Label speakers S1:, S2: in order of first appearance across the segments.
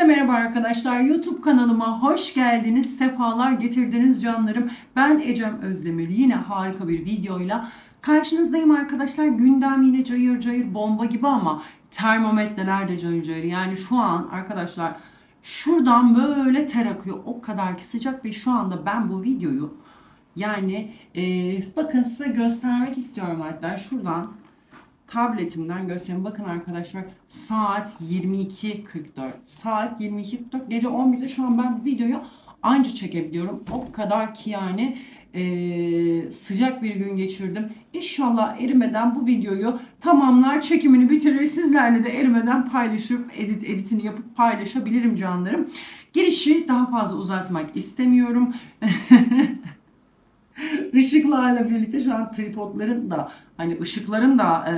S1: Herkese merhaba arkadaşlar. YouTube kanalıma hoş geldiniz. Sefalar getirdiniz canlarım. Ben Ecem Özdemir. Yine harika bir videoyla karşınızdayım arkadaşlar. Gündem yine cayır cayır bomba gibi ama termometreler de cayır cayır. Yani şu an arkadaşlar şuradan böyle ter akıyor. O kadar ki sıcak ve şu anda ben bu videoyu bakın size göstermek istiyorum hatta şuradan. Tabletimden göstereyim. Bakın arkadaşlar saat 22.44. Saat 22.44. Gece 11'de şu an ben bu videoyu anca çekebiliyorum. O kadar ki sıcak bir gün geçirdim. İnşallah erimeden bu videoyu tamamlar, çekimini bitirir. Sizlerle de erimeden paylaşıp editini yapıp paylaşabilirim canlarım. Girişi daha fazla uzatmak istemiyorum. Işıklarla birlikte şu an tripodların da ışıkların da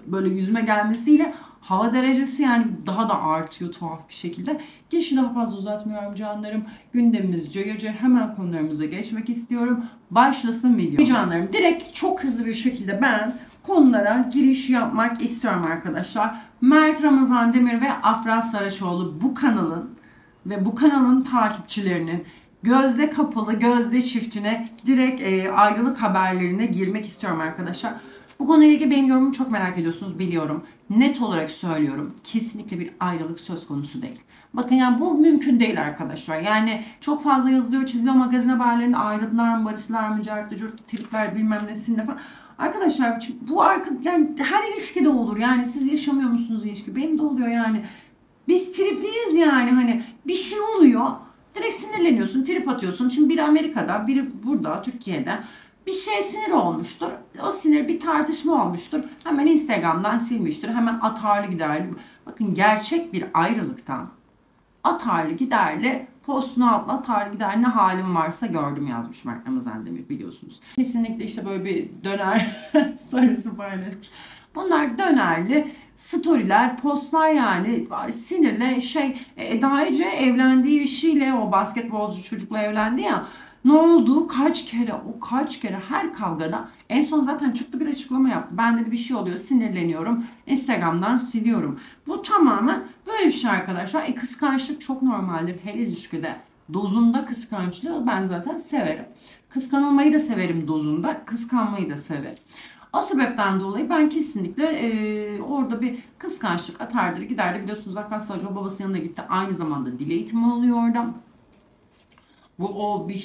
S1: böyle yüzüme gelmesiyle hava derecesi daha da artıyor tuhaf bir şekilde. Girişi daha fazla uzatmıyorum canlarım. Gündemimiz cayır cayır, hemen konularımıza geçmek istiyorum. Başlasın video. Canlarım direkt çok hızlı bir şekilde ben konulara giriş yapmak istiyorum arkadaşlar. Mert Ramazan Demir ve Afra Saraçoğlu bu kanalın takipçilerinin gözde kapalı, gözde çiftine direkt ayrılık haberlerine girmek istiyorum arkadaşlar. Bu konuyla ilgili benim yorumumu çok merak ediyorsunuz biliyorum. Net olarak söylüyorum. Kesinlikle bir ayrılık söz konusu değil. Bakın bu mümkün değil arkadaşlar. Yani çok fazla yazılıyor, çiziliyor magazin haberlerinde ayrıldılar mı, barıştılar mı, cartlı curtlu tripler bilmem nesinde falan. Arkadaşlar bu her ilişkide olur. Yani siz yaşamıyor musunuz ilişki? Benim de oluyor yani. Biz tripliyiz bir şey oluyor. Direkt sinirleniyorsun, trip atıyorsun. Şimdi biri Amerika'da, biri burada, Türkiye'de. Bir şeye sinir olmuştur. O sinir bir tartışma olmuştur. Hemen Instagram'dan silmiştir. Hemen atarlı giderli. Bakın gerçek bir ayrılıktan atarlı giderli postunu atla atarlı gider ne halim varsa gördüm yazmış Mert Ramazan Demir biliyorsunuz. Kesinlikle böyle bir döner storiesi paylaşmış. Bunlar dönerli storyler, postlar sinirle Eda Ece evlendiği eşiyle o basketbolcu çocukla evlendi ya. Ne oldu? Kaç kere her kavgada en son zaten çıktı bir açıklama yaptı. Bende de bir şey oluyor, sinirleniyorum. Instagram'dan siliyorum. Bu tamamen böyle bir şey arkadaşlar. Kıskançlık çok normaldir her ilişkide. Dozunda kıskançlığı ben zaten severim. Kıskanılmayı da severim dozunda, kıskanmayı da severim. O sebepten dolayı ben kesinlikle orada bir kıskançlık atardır giderdi. Biliyorsunuz Afra Saraçoğlu babasının yanına gitti. Aynı zamanda dil eğitimi oluyor orada.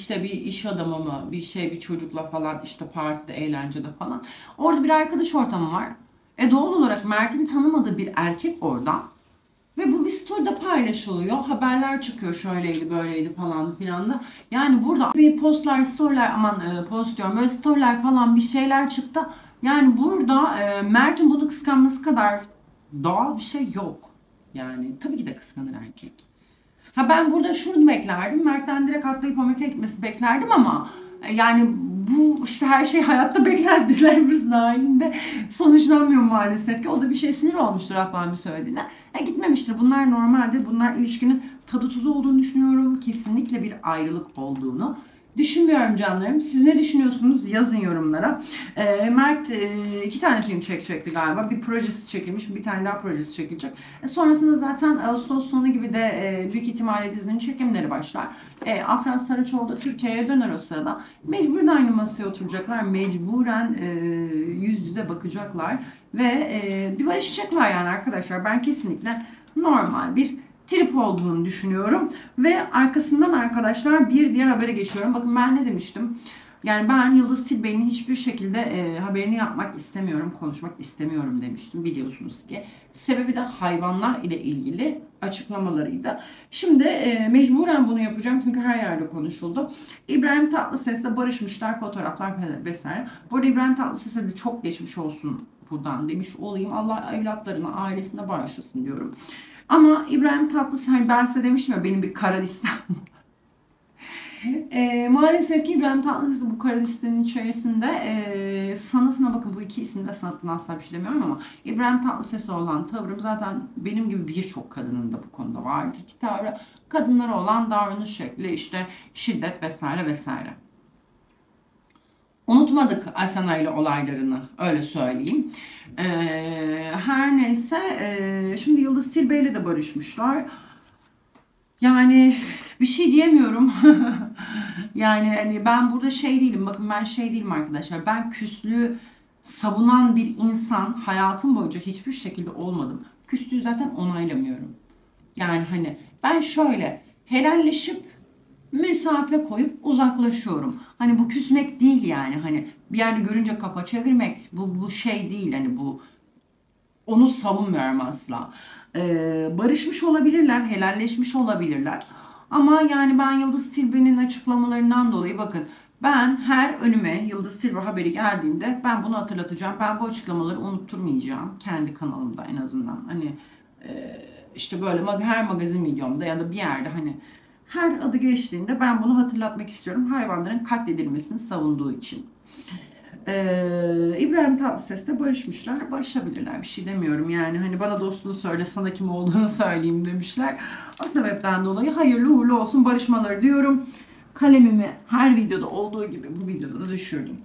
S1: Bir iş adamı mı, bir çocukla falan partide, eğlencede falan. Orada bir arkadaş ortamı var. Doğal olarak Mert'in tanımadığı bir erkek orada. Ve bu bir story'de paylaşılıyor. Haberler çıkıyor şöyleydi böyleydi falan filan da. Yani burada bir postlar, storyler post diyorum böyle storyler falan bir şeyler çıktı. Yani burada Mert'in bunu kıskanması kadar doğal bir şey yok. Yani tabii ki de kıskanır erkek. Ben burada şunu beklerdim. Mert'ten direkt atlayıp Amerika'ya gitmesi beklerdim ama bu her şey hayatta beklentilerimiz dahilinde sonuçlanmıyor maalesef ki. O da bir şey sinir olmuştur Afra'nın söylediğine. Gitmemiştir. Bunlar normaldir. Bunlar ilişkinin tadı tuzu olduğunu düşünüyorum. Kesinlikle bir ayrılık olduğunu düşünmüyorum canlarım. Siz ne düşünüyorsunuz? Yazın yorumlara. Mert 2 tane film çekecekti galiba. Bir projesi çekilmiş, bir tane daha projesi çekilecek. Sonrasında zaten Ağustos sonu gibi de büyük ihtimalle dizinin çekimleri başlar. Afra Saraçoğlu da Türkiye'ye döner o sırada. Mecburen aynı masaya oturacaklar. Mecburen yüz yüze bakacaklar. Ve bir barışacaklar arkadaşlar. Ben kesinlikle normal bir trip olduğunu düşünüyorum. Ve arkasından arkadaşlar bir diğer habere geçiyorum. Bakın ben ne demiştim? Ben Yıldız Tilbe'nin hiçbir şekilde haberini yapmak istemiyorum, konuşmak istemiyorum demiştim biliyorsunuz ki. Sebebi de hayvanlar ile ilgili açıklamalarıydı. Şimdi mecburen bunu yapacağım çünkü her yerde konuşuldu. İbrahim Tatlıses'le barışmışlar, fotoğraflar vesaire. Bu arada İbrahim Tatlıses'e de çok geçmiş olsun buradan demiş olayım. Allah evlatlarına, ailesine bağışlasın diyorum. Ama İbrahim Tatlıses ben size demiştim ya benim bir kara listem maalesef ki İbrahim Tatlıses bu kara listenin içerisinde sanatına bakın bu iki isimde sanatına asla bir şey demiyorum ama İbrahim Tatlıses'e olan tavrım zaten benim gibi birçok kadının da bu konuda vardır ki tavrı kadınlara olan davranış şekli şiddet vesaire vesaire. Unutmadık Asena ile olaylarını öyle söyleyeyim. Her neyse şimdi Yıldız Tilbe ile de barışmışlar. Yani bir şey diyemiyorum. Yani hani ben burada şey değilim. Bakın ben şey değilim arkadaşlar. Ben küslüğü savunan bir insan hayatım boyunca hiçbir şekilde olmadım. Küslüğü zaten onaylamıyorum. Yani hani ben şöyle helalleşip mesafe koyup uzaklaşıyorum. Hani bu küsmek değil yani. Hani bir yerde görünce kafa çevirmek bu şey değil. Hani bu onu savunmuyorum asla. Barışmış olabilirler, helalleşmiş olabilirler. Ama yani ben Yıldız Tilbe'nin açıklamalarından dolayı bakın ben her önüme Yıldız Tilbe haberi geldiğinde ben bunu hatırlatacağım. Ben bu açıklamaları unutturmayacağım. Kendi kanalımda en azından. Hani işte böyle her magazin videomda ya da bir yerde hani her adı geçtiğinde ben bunu hatırlatmak istiyorum. Hayvanların katledilmesini savunduğu için. İbrahim Tatlıses'le barışmışlar. Barışabilirler. Bir şey demiyorum yani. Hani bana dostunu söyle, sana kim olduğunu söyleyeyim demişler. O sebepten dolayı hayırlı uğurlu olsun barışmaları diyorum. Kalemimi her videoda olduğu gibi bu videoda da düşürdüm.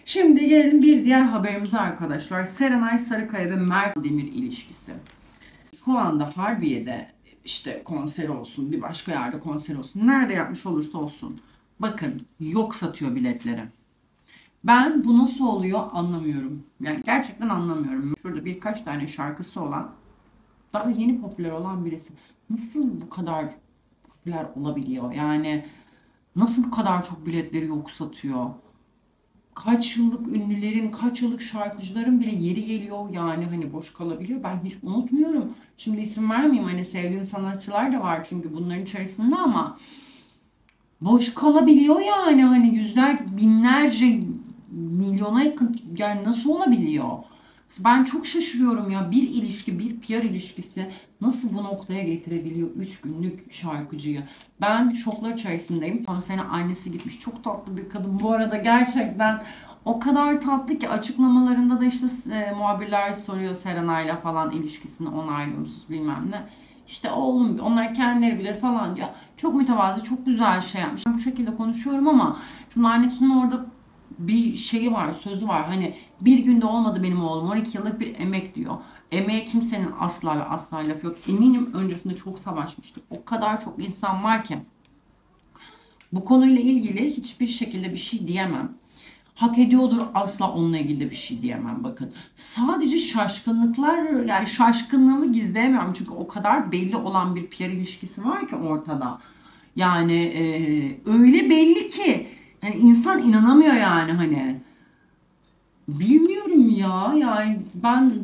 S1: Şimdi gelelim bir diğer haberimize arkadaşlar. Serenay Sarıkaya ve Mert Demir ilişkisi. Şu anda Harbiye'de işte konser olsun, bir başka yerde konser olsun. Nerede yapmış olursa olsun. Bakın yok satıyor biletleri. Ben bu nasıl oluyor anlamıyorum. Yani gerçekten anlamıyorum. Şurada birkaç tane şarkısı olan, daha yeni popüler olan birisi nasıl bu kadar popüler olabiliyor? Yani nasıl bu kadar çok biletleri yok satıyor? Kaç yıllık ünlülerin, kaç yıllık şarkıcıların bile yeri geliyor yani hani boş kalabiliyor. Ben hiç unutmuyorum. Şimdi isim vermeyeyim hani sevdiğim sanatçılar da var çünkü bunların içerisinde ama boş kalabiliyor yani hani yüzler, binlerce, milyona yakın yani nasıl olabiliyor? Ben çok şaşırıyorum ya bir ilişki, bir PR ilişkisi nasıl bu noktaya getirebiliyor 3 günlük şarkıcıyı? Ben şoklar içerisindeyim. Konserine annesi gitmiş. Çok tatlı bir kadın. Bu arada gerçekten o kadar tatlı ki açıklamalarında da işte muhabirler soruyor Serenay'la falan ilişkisini onaylıyor musunuz bilmem ne. İşte oğlum onlar kendileri bilir falan diyor. Çok mütevazi, çok güzel şey yapmış. Ben bu şekilde konuşuyorum ama şunun annesinin orada bir şeyi var, sözü var. Hani bir günde olmadı benim oğlum. 12 yıllık bir emek diyor. Emeğe kimsenin asla ve asla lafı yok. Eminim öncesinde çok savaşmıştık. O kadar çok insan var ki. Bu konuyla ilgili hiçbir şekilde bir şey diyemem. Hak ediyordur asla onunla ilgili de bir şey diyemem bakın. Sadece şaşkınlıklar yani şaşkınlığımı gizleyemiyorum çünkü o kadar belli olan bir PR ilişkisi var ki ortada. Yani öyle belli ki hani insan inanamıyor yani hani. Bilmiyorum ya yani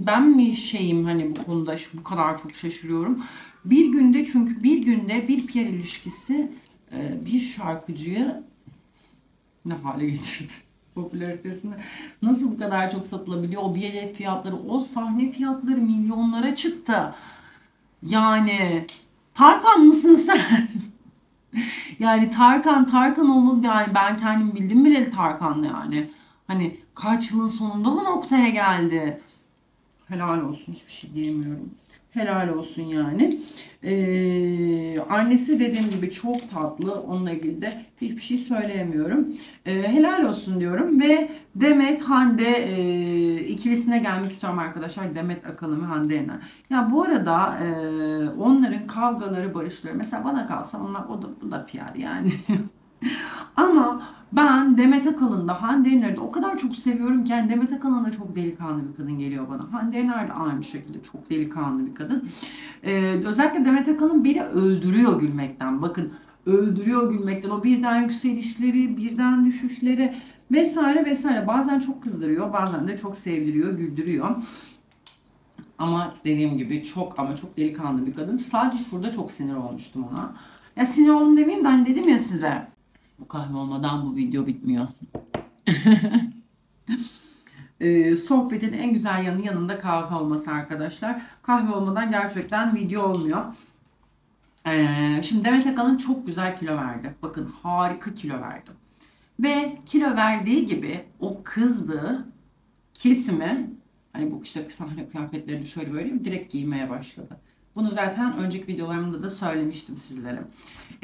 S1: ben mi şeyim hani bu konuda bu kadar çok şaşırıyorum. Bir günde çünkü bir günde bir PR ilişkisi bir şarkıcıyı ne hale getirdi? Popülaritesini nasıl bu kadar çok satılabiliyor? O bilet fiyatları, o sahne fiyatları milyonlara çıktı. Yani Tarkan mısın sen? Yani Tarkan oğlum yani ben kendim bildim bileli Tarkan yani. Hani kaç yılın sonunda bu noktaya geldi. Helal olsun hiçbir şey diyemiyorum. Helal olsun yani. Annesi dediğim gibi çok tatlı. Onunla ilgili de hiçbir şey söyleyemiyorum. Helal olsun diyorum ve Demet Hande ikilisine gelmek istiyorum arkadaşlar. Demet Akalın ve Hande Yener. Ya bu arada onların kavgaları, barışları mesela bana kalsa onlar bu da PR yani. Ama ben Demet Akalın da Hande Yener'i de o kadar çok seviyorum ki yani Demet Akalın da çok delikanlı bir kadın geliyor bana. Hande Yener de aynı şekilde çok delikanlı bir kadın. Özellikle Demet Akalın beni öldürüyor gülmekten. Bakın öldürüyor gülmekten. O birden yükselişleri, birden düşüşleri vesaire vesaire. Bazen çok kızdırıyor, bazen de çok sevdiriyor, güldürüyor. Ama dediğim gibi çok ama çok delikanlı bir kadın. Sadece şurada çok sinir olmuştum ona. Ya sinir oldum demeyeyim de hani dedim ya size. Bu kahve olmadan bu video bitmiyor. Sohbetin en güzel yanı yanında kahve olması arkadaşlar. Kahve olmadan gerçekten video olmuyor. Şimdi Demet Akalın çok güzel kilo verdi. Bakın harika kilo verdi. Ve kilo verdiği gibi o kızdığı kesimi hani bu işte sahne kıyafetlerini şöyle böyle direkt giymeye başladı. Bunu zaten önceki videolarımda da söylemiştim sizlere.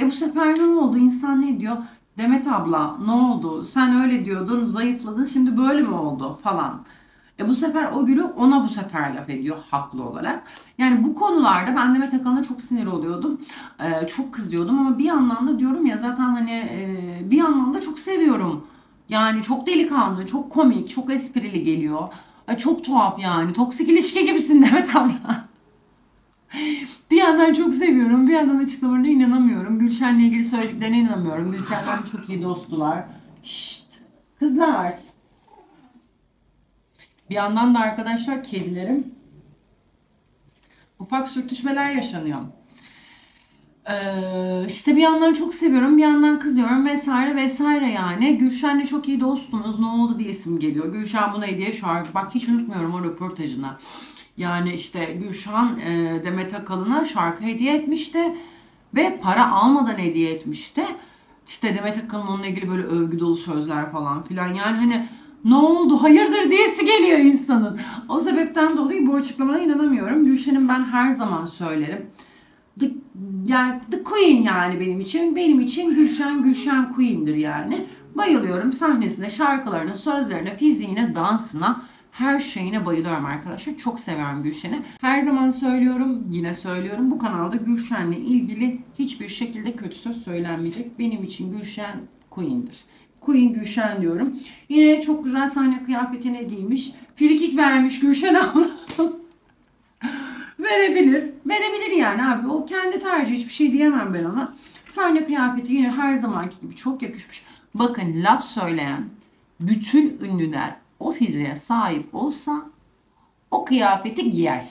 S1: Bu sefer ne oldu? İnsan ne diyor? Demet abla ne oldu? Sen öyle diyordun, zayıfladın, şimdi böyle mi oldu falan. Bu sefer o gülü ona bu sefer laf ediyor haklı olarak. Yani bu konularda ben Demet Akalın'a çok sinir oluyordum. Çok kızıyordum ama bir yandan da diyorum ya zaten hani bir yandan da çok seviyorum. Yani çok delikanlı, çok komik, çok esprili geliyor. Çok tuhaf yani. Toksik ilişki gibisin Demet abla. Bir yandan çok seviyorum, bir yandan açıklamalarına inanamıyorum. Gülşen'le ilgili söylediklerine inanamıyorum. Gülşen'den çok iyi dostlular. Şşt, kızlar. Bir yandan da arkadaşlar kedilerim ufak sürtüşmeler yaşanıyor. İşte bir yandan çok seviyorum, bir yandan kızıyorum vesaire vesaire yani. Gülşen'le çok iyi dostunuz. Ne oldu diyesim geliyor. Gülşen buna hediye şarkı. Bak hiç unutmuyorum o röportajını. Yani işte Gülşen Demet Akalın'a şarkı hediye etmişti ve para almadan hediye etmişti. İşte Demet Akalın onunla ilgili böyle övgü dolu sözler falan filan. Yani hani ne oldu hayırdır diyesi geliyor insanın. O sebepten dolayı bu açıklamana inanamıyorum. Gülşen'in ben her zaman söylerim. The, yani The Queen yani benim için. Benim için Gülşen Queen'dir yani. Bayılıyorum sahnesine, şarkılarına, sözlerine, fiziğine, dansına, her şeyine bayılıyorum arkadaşlar. Çok seviyorum Gülşen'i. Her zaman söylüyorum, yine söylüyorum. Bu kanalda Gülşen'le ilgili hiçbir şekilde kötü söz söylenmeyecek. Benim için Gülşen Queen'dir. Queen Gülşen diyorum. Yine çok güzel sahne kıyafetine giymiş. Frikik vermiş Gülşen abla. Verebilir. Verebilir yani abi. O kendi tercih. Hiçbir şey diyemem ben ona. Sahne kıyafeti yine her zamanki gibi çok yakışmış. Bakın laf söyleyen bütün ünlüler o fiziğe sahip olsa o kıyafeti giyer.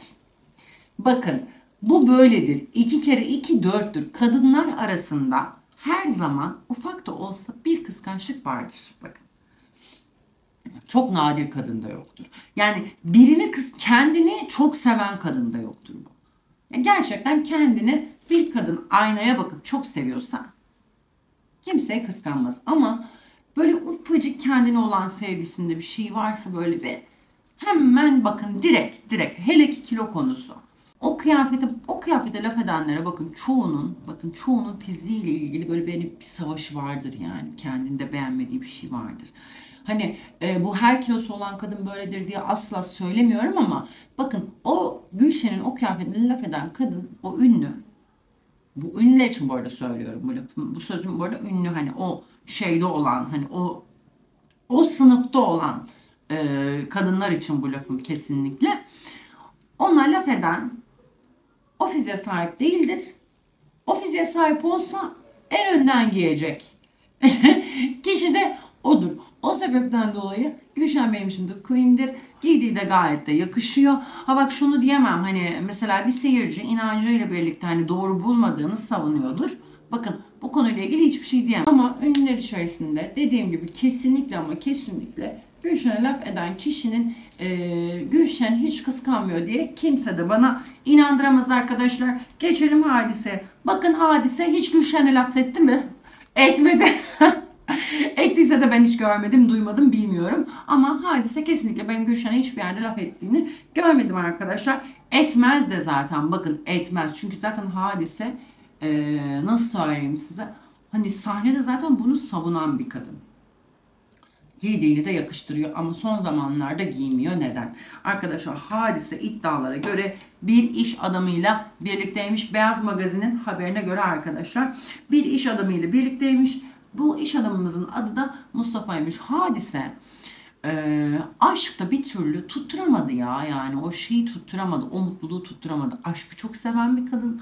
S1: Bakın bu böyledir. 2 kere 2 4'tür. Kadınlar arasında her zaman ufak da olsa bir kıskançlık vardır. Bakın. Çok nadir kadında yoktur. Yani birini kendini çok seven kadında yoktur bu. Yani gerçekten kendini bir kadın aynaya bakıp çok seviyorsa kimseye kıskanmaz. Ama böyle ufacık kendine olan sevgisinde bir şey varsa böyle bir hemen bakın direkt hele ki kilo konusu. O kıyafete laf edenlere çoğunun fiziğiyle ilgili böyle bir savaşı vardır yani. Kendinde beğenmediği bir şey vardır. Hani bu her kilosu olan kadın böyledir diye asla söylemiyorum ama bakın o Gülşen'in o kıyafetine laf eden kadın o ünlü. Bu ünlüler için bu arada söylüyorum bu lafı. Bu sözüm bu arada ünlü hani o şeyde olan hani o sınıfta olan kadınlar için bu lafım kesinlikle. Ona laf eden o fiziğe sahip değildir. O fiziğe sahip olsa en önden giyecek kişi de odur. O sebepten dolayı Gülşen benim için de Queen'dir. Giydiği de gayet de yakışıyor. Ha bak şunu diyemem hani mesela bir seyirci inancıyla birlikte hani doğru bulmadığını savunuyordur. Bakın bu konuyla ilgili hiçbir şey diyemem. Ama ünlüler içerisinde dediğim gibi kesinlikle ama kesinlikle Gülşen'e laf eden kişinin Gülşen hiç kıskanmıyor diye kimse de bana inandıramaz arkadaşlar. Geçelim Hadise. Bakın Hadise hiç Gülşen'e laf etti mi? Etmedi. Ettiyse de ben hiç görmedim, duymadım, bilmiyorum. Ama Hadise kesinlikle benim Gülşen'e hiçbir yerde laf ettiğini görmedim arkadaşlar. Etmez de zaten bakın etmez. Çünkü zaten Hadise nasıl söyleyeyim size? Hani sahnede zaten bunu savunan bir kadın. Giydiğini de yakıştırıyor ama son zamanlarda giymiyor. Neden? Arkadaşlar Hadise iddialara göre bir iş adamıyla birlikteymiş. Beyaz Magazin'in haberine göre arkadaşlar bir iş adamıyla birlikteymiş. Bu iş adamımızın adı da Mustafa'ymış. Hadise aşkta bir türlü tutturamadı ya. Yani o şeyi tutturamadı. O mutluluğu tutturamadı. Aşkı çok seven bir kadın.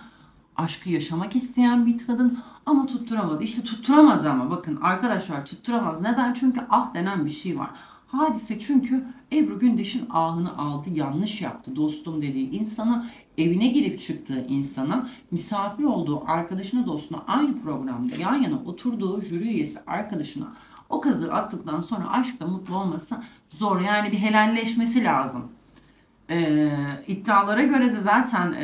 S1: Aşkı yaşamak isteyen bir kadın ama tutturamadı. İşte tutturamaz ama bakın arkadaşlar tutturamaz. Neden? Çünkü ah denen bir şey var. Hadise çünkü Ebru Gündeş'in ahını aldı, yanlış yaptı. Dostum dediği insana, evine girip çıktığı insana, misafir olduğu arkadaşına, dostuna aynı programda yan yana oturduğu jüri üyesi arkadaşına o kazığı attıktan sonra aşkla mutlu olması zor. Yani bir helalleşmesi lazım. İddialara göre de zaten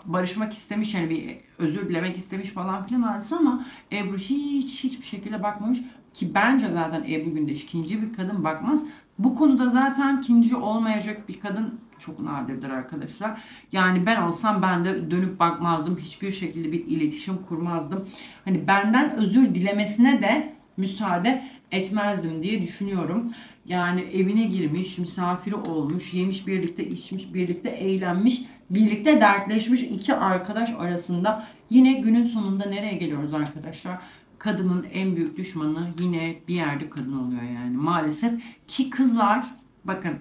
S1: barışmak istemiş yani bir özür dilemek istemiş falan filan hadise ama Ebru hiçbir şekilde bakmamış ki bence zaten Ebru Gündeş ikinci bir kadın bakmaz. Bu konuda zaten ikinci olmayacak bir kadın çok nadirdir arkadaşlar. Yani ben olsam ben de dönüp bakmazdım. Hiçbir şekilde bir iletişim kurmazdım. Hani benden özür dilemesine de müsaade etmezdim diye düşünüyorum. Yani evine girmiş, misafiri olmuş, yemiş birlikte, içmiş birlikte, eğlenmiş, birlikte dertleşmiş iki arkadaş arasında yine günün sonunda nereye geliyoruz arkadaşlar? Kadının en büyük düşmanı yine bir yerde kadın oluyor yani maalesef. Ki kızlar, bakın,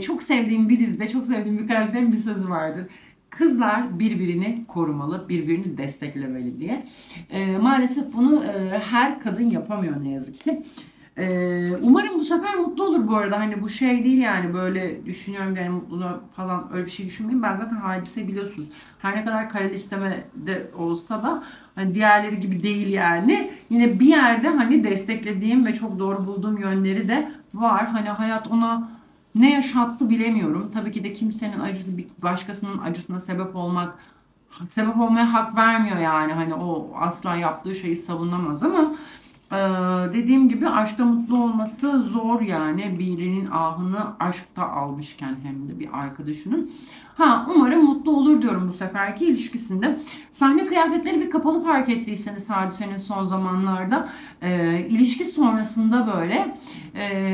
S1: çok sevdiğim bir dizide çok sevdiğim bir karakterin bir sözü vardır. Kızlar birbirini korumalı, birbirini desteklemeli diye. Maalesef bunu her kadın yapamıyor ne yazık ki. Umarım bu sefer mutlu olur bu arada. Hani bu şey değil yani, böyle düşünüyorum yani mutluluğu falan, öyle bir şey düşünmeyin. Ben zaten Hadise biliyorsunuz. Her ne kadar kara listemede olsa da hani diğerleri gibi değil yani. Yine bir yerde hani desteklediğim ve çok doğru bulduğum yönleri de var. Hani hayat ona ne yaşattı bilemiyorum. Tabii ki de kimsenin acısı bir başkasının acısına sebep olmaya hak vermiyor yani. Hani o asla yaptığı şeyi savunamaz ama ee, dediğim gibi aşkta mutlu olması zor yani, birinin ahını aşkta almışken hem de bir arkadaşının. Umarım mutlu olur diyorum bu seferki ilişkisinde. Sahne kıyafetleri bir kapalı, fark ettiyseniz Hadise'nin son zamanlarda ilişki sonrasında böyle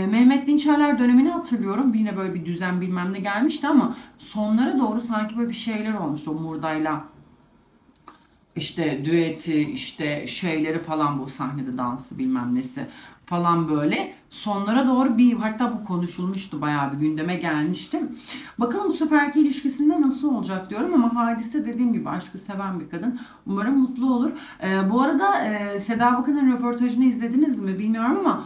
S1: Mehmet Dinçerler dönemini hatırlıyorum. Yine böyle bir düzen bilmem ne gelmişti ama sonlara doğru sanki böyle bir şeyler olmuştu o Murda'yla. İşte düeti, işte şeyleri falan, bu sahnede dansı bilmem nesi falan böyle. Sonlara doğru bir, hatta bu konuşulmuştu, bayağı bir gündeme gelmişti. Bakalım bu seferki ilişkisinde nasıl olacak diyorum ama Hadise dediğim gibi aşkı seven bir kadın. Umarım mutlu olur. Bu arada Seda Bakan'ın röportajını izlediniz mi bilmiyorum ama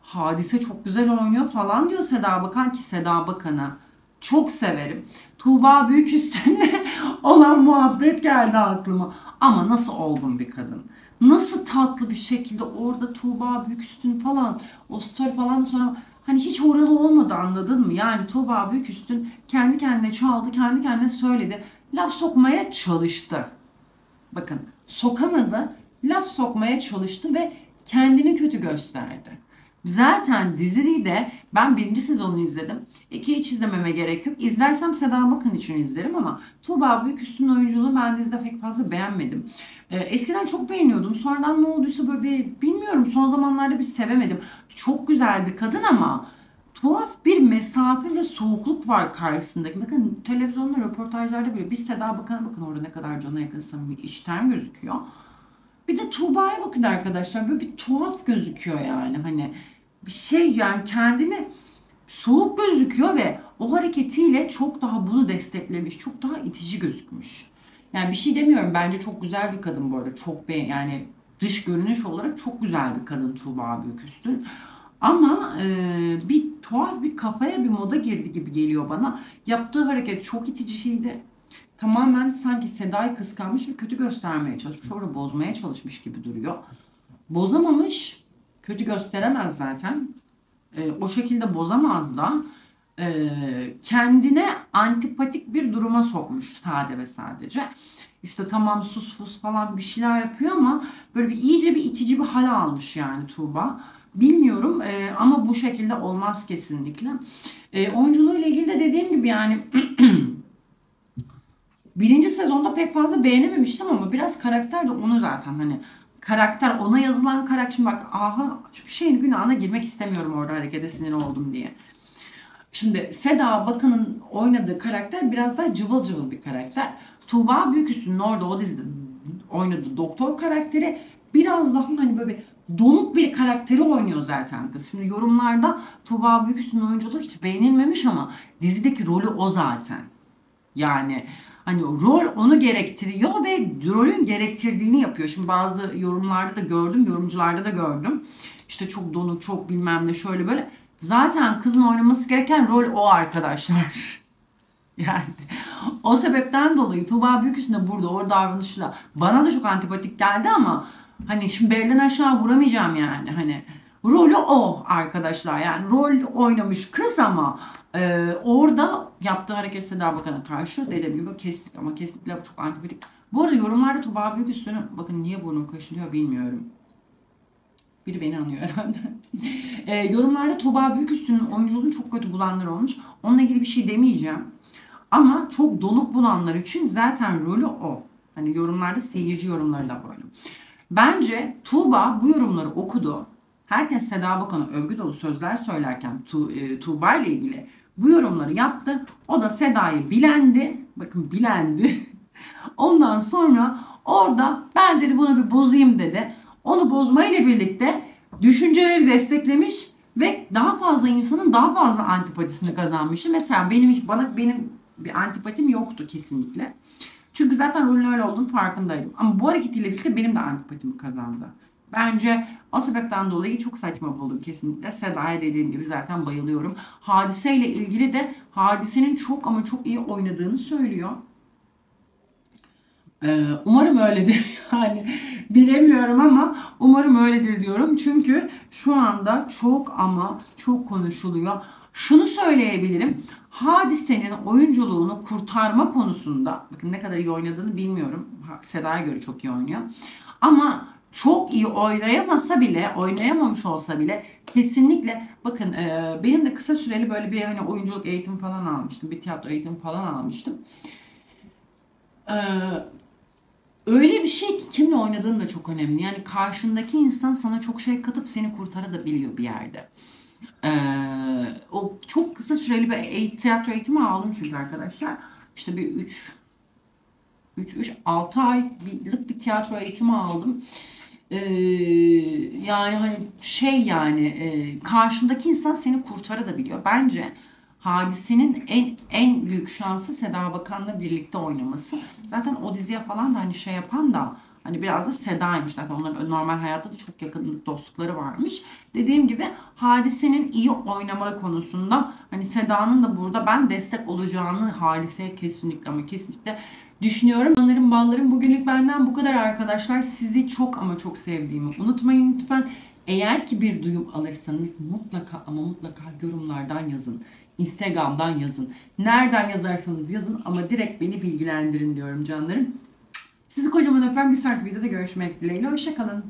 S1: Hadise çok güzel oynuyor falan diyor Seda Bakan, ki Seda Bakan'ı çok severim. Tuğba Büyüküstün'le olan muhabbet geldi aklıma. Ama nasıl olgun bir kadın. Nasıl tatlı bir şekilde orada Tuğba Büyüküstün falan, o story falan sonra hani hiç oralı olmadı, anladın mı? Yani Tuğba Büyüküstün kendi kendine çaldı, kendi kendine söyledi. Laf sokmaya çalıştı. Bakın, sokamadı, laf sokmaya çalıştı ve kendini kötü gösterdi. Zaten diziyi de ben birinci sezonunu izledim. İkiyi hiç izlememe gerek yok. İzlersem Seda Bakın için izlerim ama Tuğba Büyüküstün'ün oyunculuğunu ben dizide pek fazla beğenmedim. Eskiden çok beğeniyordum. Sonradan ne olduysa böyle bir bilmiyorum. Son zamanlarda bir sevemedim. Çok güzel bir kadın ama tuhaf bir mesafe ve soğukluk var karşısındaki. Bakın televizyonda, röportajlarda bile, biz Seda Bakan'a bakın, orada ne kadar cana yakın, samimi, içten gözüküyor. Bir de Tuğba'ya bakın arkadaşlar, böyle bir tuhaf gözüküyor yani, hani bir şey yani, kendini soğuk gözüküyor ve o hareketiyle çok daha bunu desteklemiş, çok daha itici gözükmüş. Yani bir şey demiyorum, bence çok güzel bir kadın bu arada, yani dış görünüş olarak çok güzel bir kadın Tuğba Büyüküstün. Ama bir tuhaf bir kafaya, bir moda girdi gibi geliyor bana. Yaptığı hareket çok iticisiydi. Tamamen sanki Seda'yı kıskanmış ve kötü göstermeye çalışmış. Orada bozmaya çalışmış gibi duruyor. Bozamamış. Kötü gösteremez zaten. O şekilde bozamaz da. Kendine antipatik bir duruma sokmuş sade ve sadece. İşte tamam, sus fus falan bir şeyler yapıyor ama böyle bir iyice bir itici bir hal almış yani Tuğba. Bilmiyorum ama bu şekilde olmaz kesinlikle. Oyunculuğuyla ilgili de dediğim gibi yani birinci sezonda pek fazla beğenememiştim ama biraz karakter de onu zaten, hani karakter, ona yazılan karakter. Şimdi bak, aha, bir şeyin günahına girmek istemiyorum orada, harekete sinir oldum diye. Şimdi Seda Bakan'ın oynadığı karakter biraz daha cıvıl cıvıl bir karakter. Tuğba Büyüküstün'ün orada o dizide oynadığı doktor karakteri biraz daha hani böyle donuk bir karakteri oynuyor zaten kız. Şimdi yorumlarda Tuğba Büyüküstün'ün oyunculuğu hiç beğenilmemiş ama dizideki rolü o zaten. Yani hani rol onu gerektiriyor ve rolün gerektirdiğini yapıyor. Şimdi bazı yorumlarda da gördüm, yorumcularda da gördüm. İşte çok donuk, çok bilmem ne, şöyle böyle. Zaten kızın oynaması gereken rol o arkadaşlar. Yani o sebepten dolayı Tuğba Büyüküstün de burada o davranışla bana da çok antipatik geldi ama hani şimdi belden aşağı vuramayacağım yani, hani rolü o arkadaşlar, yani rol oynamış kız ama orada yaptığı hareket Seda Bakan'a karşı dediğim gibi kesinlikle çok antipatik. Bu arada yorumlarda Tuğba Büyüküstün'ü, bakın niye burnum kaşınıyor bilmiyorum. Biri beni anıyor herhalde. Yorumlarda Tuğba Büyüküstün'ün oyunculuğunu çok kötü bulanlar olmuş. Onunla ilgili bir şey demeyeceğim. Ama çok donuk bulanlar için zaten rolü o. Hani yorumlarda, seyirci yorumları da böyle. Bence Tuğba bu yorumları okudu. Herkes Seda Bakan'a övgü dolu sözler söylerken Tuğba ile ilgili bu yorumları yaptı. O da Seda'yı bilendi. Bakın bilendi. Ondan sonra orada ben dedi buna bir bozayım dedi. Onu bozmayla birlikte düşünceleri desteklemiş ve daha fazla insanın daha fazla antipatisini kazanmıştı. Mesela benim bir antipatim yoktu kesinlikle. Çünkü zaten rolün öyle olduğunu farkındaydım. Ama bu hareketiyle birlikte benim de antipatimi kazandı. Bence o sebepten dolayı çok saçma buldum kesinlikle. Seda'ya dediğim gibi zaten bayılıyorum. Hadiseyle ilgili de Hadise'nin çok ama çok iyi oynadığını söylüyor. Umarım öyledir. Yani bilemiyorum ama umarım öyledir diyorum. Çünkü şu anda çok ama çok konuşuluyor. Şunu söyleyebilirim. Hadise'nin oyunculuğunu kurtarma konusunda, bakın ne kadar iyi oynadığını bilmiyorum. Seda'ya göre çok iyi oynuyor. Ama çok iyi oynayamamış olsa bile kesinlikle bakın benim de kısa süreli böyle bir hani oyunculuk eğitimi falan almıştım. Bir tiyatro eğitimi falan almıştım. Ee, Öyle bir şey ki kimle oynadığın da çok önemli. Yani karşındaki insan sana çok şey katıp seni kurtarabiliyor bir yerde. O çok kısa süreli bir tiyatro eğitimi aldım çünkü arkadaşlar. İşte bir 6 aylık bir tiyatro eğitimi aldım. Ee, Yani hani karşındaki insan seni kurtarabiliyor. Bence Hadise'nin en büyük şansı Seda Bakan'la birlikte oynaması. Zaten o diziye falan da hani şey yapan da hani biraz da Seda'ymış. Zaten onların normal hayatta da çok yakın dostlukları varmış. Dediğim gibi Hadise'nin iyi oynama konusunda hani Seda'nın da burada ben destek olacağını Hadise'ye kesinlikle ama kesinlikle düşünüyorum. Canlarım ballarım bugünlük benden bu kadar arkadaşlar. Sizi çok ama çok sevdiğimi unutmayın lütfen. Eğer ki bir duyum alırsanız mutlaka ama mutlaka yorumlardan yazın. Instagram'dan yazın. Nereden yazarsanız yazın ama direkt beni bilgilendirin diyorum canlarım. Sizi kocaman öpen bir sonraki videoda görüşmek dileğiyle. Hoşça kalın.